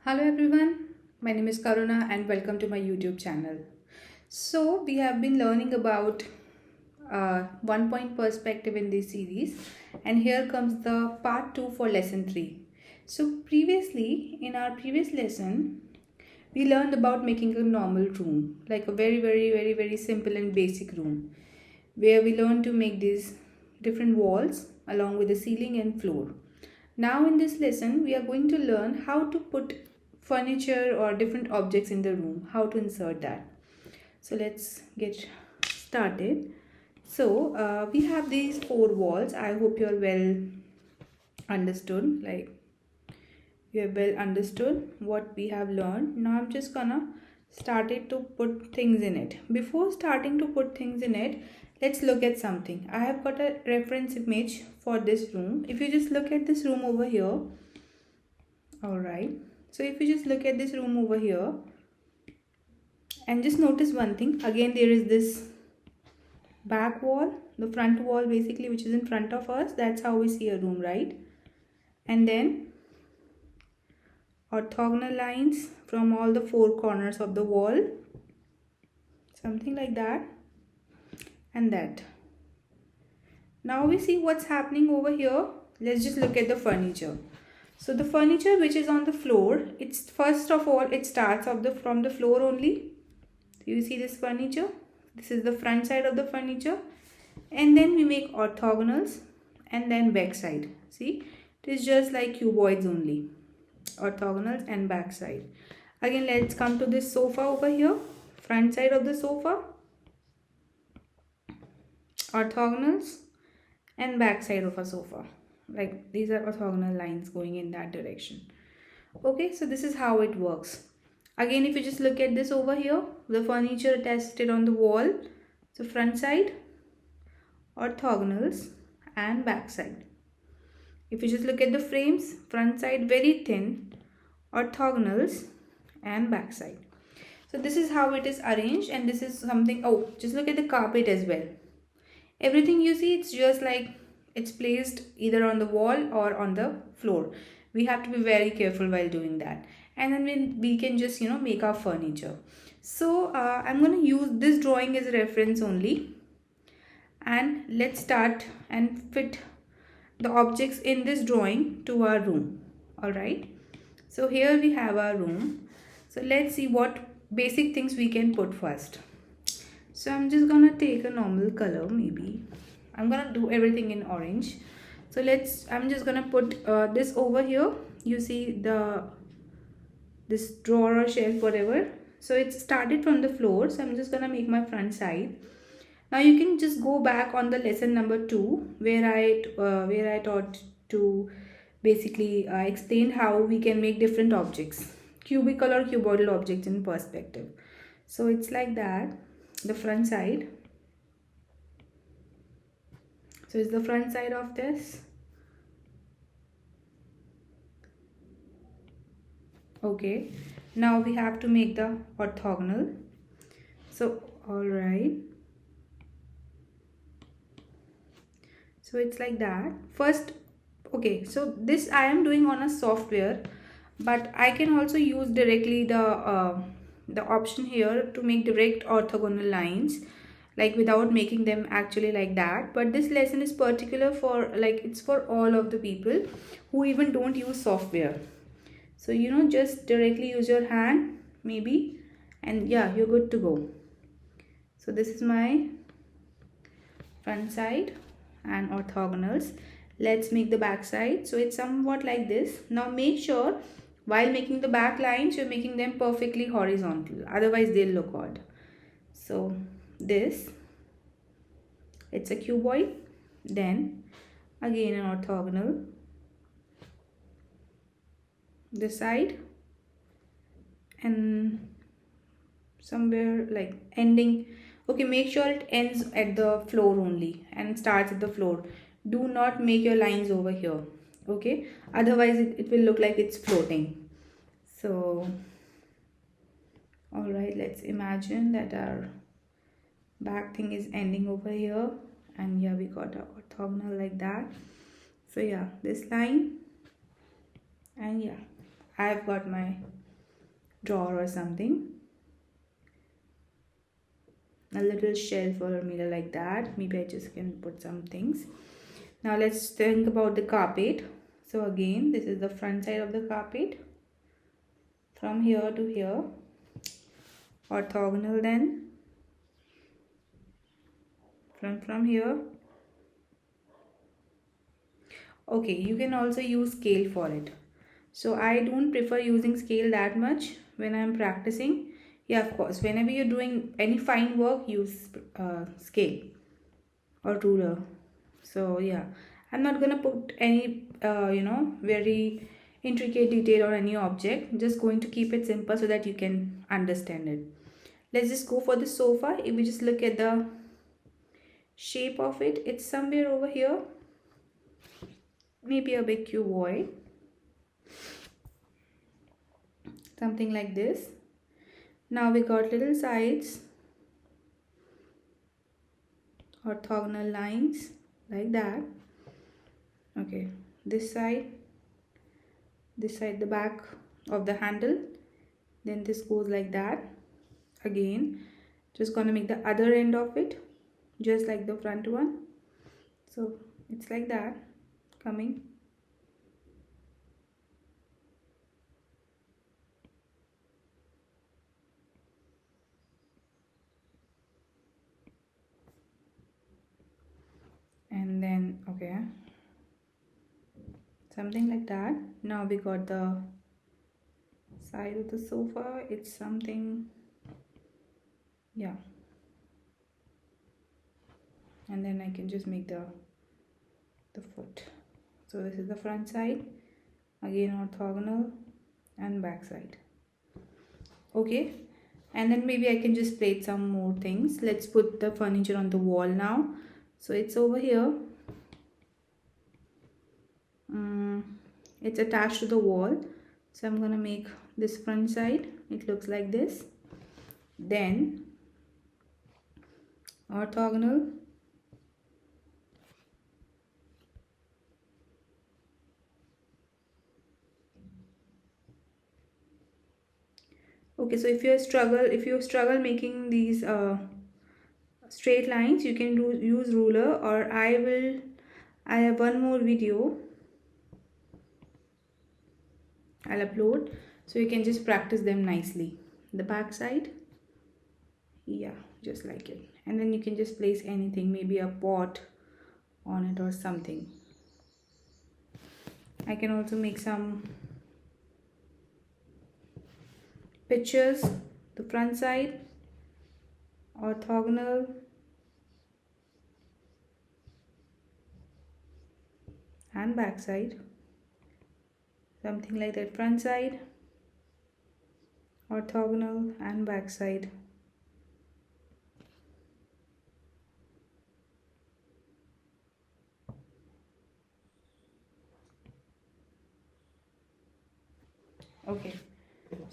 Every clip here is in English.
Hello everyone, my name is Karuna and welcome to my YouTube channel. So we have been learning about one point perspective in this series, and here comes the part 2 for lesson 3. So previously in our previous lesson we learned about making a normal room, like a very simple and basic room, where we learned to make these different walls along with the ceiling and floor. Now in this lesson, we are going to learn how to put furniture or different objects in the room, how to insert that. So let's get started. So we have these four walls. I hope you're well understood, like you have well understood what we have learned. Now I'm just gonna start it to put things in it. Before starting to put things in it, let's look at something. I have got a reference image for this room. If you just look at this room over here, all right, so if you just look at this room over here and just notice one thing, again there is this back wall, the front wall basically, which is in front of us. That's how we see a room, right? And then orthogonal lines from all the four corners of the wall, something like that and that. Now we see what's happening over here. Let's just look at the furniture. So the furniture which is on the floor, it's first of all it starts from the floor only. So you see this furniture, this is the front side of the furniture, and then we make orthogonals and then back side. See, it is just like cuboids only, orthogonals and back side. Again, let's come to this sofa over here, front side of the sofa, orthogonals and back side of a sofa. Like these are orthogonal lines going in that direction. Okay, so this is how it works. Again, if you just look at this over here, the furniture attached on the wall, so front side, orthogonals and back side. If you just look at the frames, front side very thin, orthogonals and back side. So this is how it is arranged, and this is something. Oh, just look at the carpet as well. Everything you see, it's just like it's placed either on the wall or on the floor. We have to be very careful while doing that, and then we can just make our furniture. So I'm going to use this drawing as a reference only, and let's start and fit the objects in this drawing to our room. All right, so here we have our room. So let's see what basic things we can put first. So I'm just gonna take a normal color. Maybe I'm gonna do everything in orange. So I'm just gonna put this over here. You see this drawer or shelf, whatever. So it started from the floor, so I'm just gonna make my front side. Now you can just go back on the lesson number 2 where I taught to basically explain how we can make different objects, cubical or cuboidal objects in perspective. So it's like that, the front side. So it's the front side of this. Okay, now we have to make the orthogonal. So all right, so it's like that first. Okay, so this I am doing on a software, but I can also use directly the option here to make direct orthogonal lines, like without making them actually like that. But this lesson is particular for, like, it's for all of the people who even don't use software. So just directly use your hand maybe, and yeah, you're good to go. So this is my front side and orthogonals. Let's make the back side. So it's somewhat like this. Now make sure while making the back lines, you're making them perfectly horizontal, otherwise they'll look odd. So this, it's a cuboid, then again an orthogonal, this side, and somewhere like ending. Okay, make sure it ends at the floor only and starts at the floor. Do not make your lines over here, okay? Otherwise it will look like it's floating. So all right, let's imagine that our back thing is ending over here, and yeah, we got a orthogonal like that. So yeah, this line, and yeah, I've got my drawer or something, a little shelf or a mirror like that. Maybe I just can put some things. Now let's think about the carpet. So again, this is the front side of the carpet, from here to here, orthogonal, then from here. Okay, you can also use scale for it. So I don't prefer using scale that much when I'm practicing. Yeah, of course, whenever you're doing any fine work, use scale or ruler. So yeah, I'm not gonna put any very intricate detail on any object. Just going to keep it simple so that you can understand it. Let's just go for the sofa. If we just look at the shape of it, it's somewhere over here, maybe a big cuboid, something like this. Now we got little sides, orthogonal lines like that. Okay, this side, the back of the handle, then this goes like that. Again, just gonna make the other end of it just like the front one. So it's like that coming. And then okay, something like that. Now we got the side of the sofa. It's something, yeah, and then I can just make the foot. So this is the front side, again orthogonal, and back side. Okay, and then maybe I can just plate some more things. Let's put the furniture on the wall now. So it's over here. It's attached to the wall. So I'm gonna make this front side. It looks like this. Then orthogonal, okay. So if you struggle making these straight lines, you can use ruler, or I have one more video I'll upload, so you can just practice them nicely. The back side, yeah, just like it. And then you can just place anything, maybe a pot on it or something. I can also make some pictures. The front side, orthogonal, and back side, something like that. Front side, orthogonal, and back side. Okay,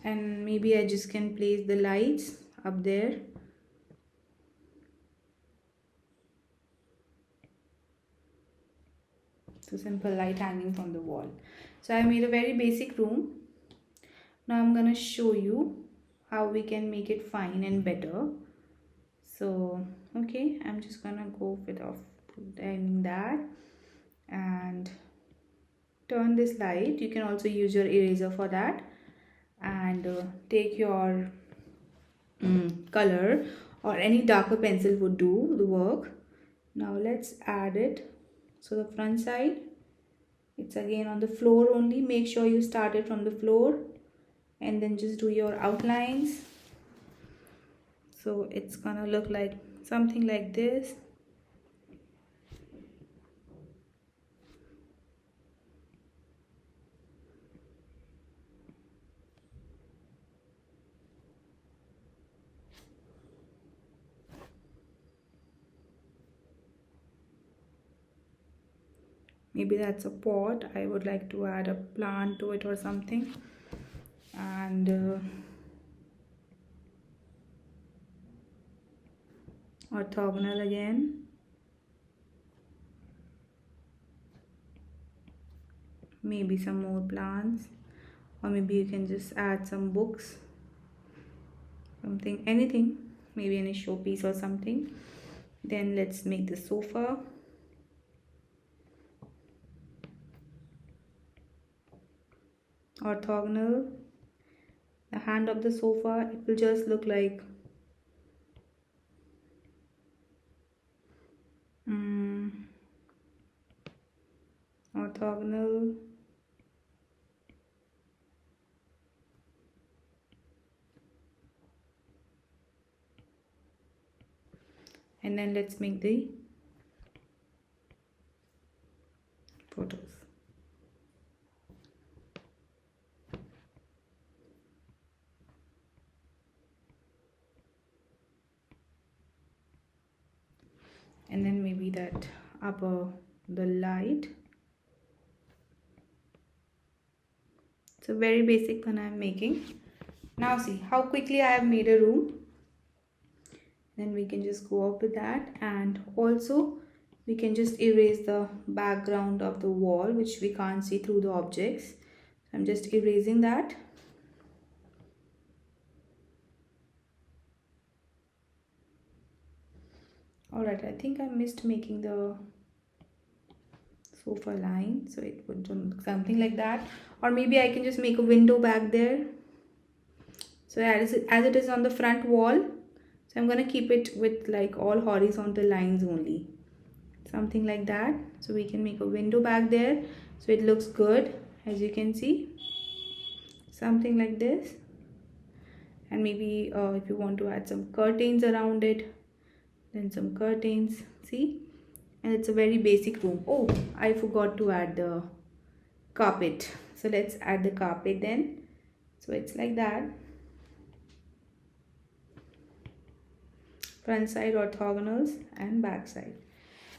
and maybe I just can place the lights up there. So simple light hanging from the wall. So I made a very basic room. Now I'm gonna show you how we can make it fine and better. So okay, I'm just gonna go with off doing that and turn this light. You can also use your eraser for that, and take your color, or any darker pencil would do the work. Now let's add it. So the front side, it's again on the floor only. Make sure you start it from the floor and then just do your outlines. So it's gonna look like something like this. Maybe that's a pot. I would like to add a plant to it or something. And orthogonal again. Maybe some more plants, or maybe you can just add some books something, anything, maybe any showpiece or something. Then let's make the sofa. Orthogonal. The hand of the sofa, it will just look like orthogonal. And then let's make the photos. And then maybe that upper, the light. It's a very basic one I'm making. Now see how quickly I have made a room. Then we can just go up with that, and also we can just erase the background of the wall which we can't see through the objects. I'm just erasing that. Alright, I think I missed making the sofa line, so it would do something like that. Or maybe I can just make a window back there. So as it is on the front wall, so I'm going to keep it with like all horizontal lines only. Something like that. So we can make a window back there, so it looks good, as you can see. Something like this. And maybe if you want to add some curtains around it, then some curtains. See? And it's a very basic room. Oh, I forgot to add the carpet. So let's add the carpet then. So it's like that. Front side orthogonals and back side.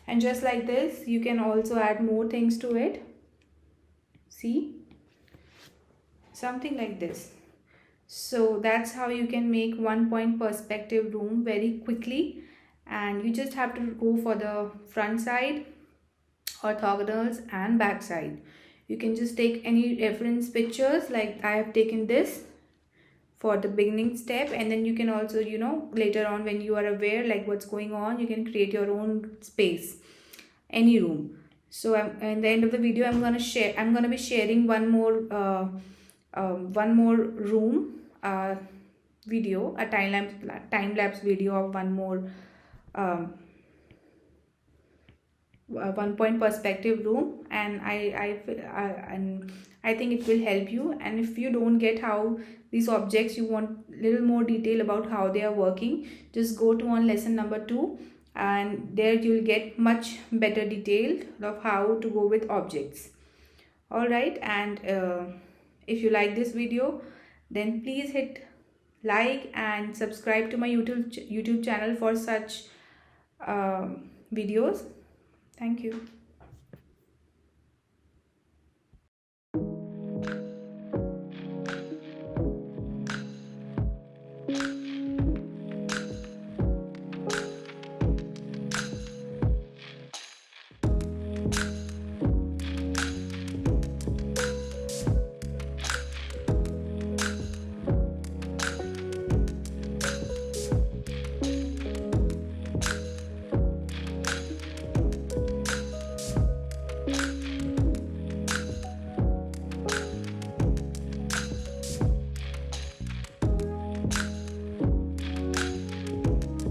And just like this, you can also add more things to it. See? Something like this. So that's how you can make 1-point perspective room very quickly. And you just have to go for the front side, orthogonals and back side. You can just take any reference pictures, like I have taken this for the beginning step, and then you can also, you know, later on when you are aware like what's going on, you can create your own space, any room. So in the end of the video, I'm gonna be sharing one more room video, a time lapse video of one more 1-point perspective room, and I think it will help you. And if you don't get how these objects, you want little more detail about how they are working, just go to on lesson number 2, and there you'll get much better detail of how to go with objects. All right, and if you like this video, then please hit like and subscribe to my YouTube channel for such videos. Thank you.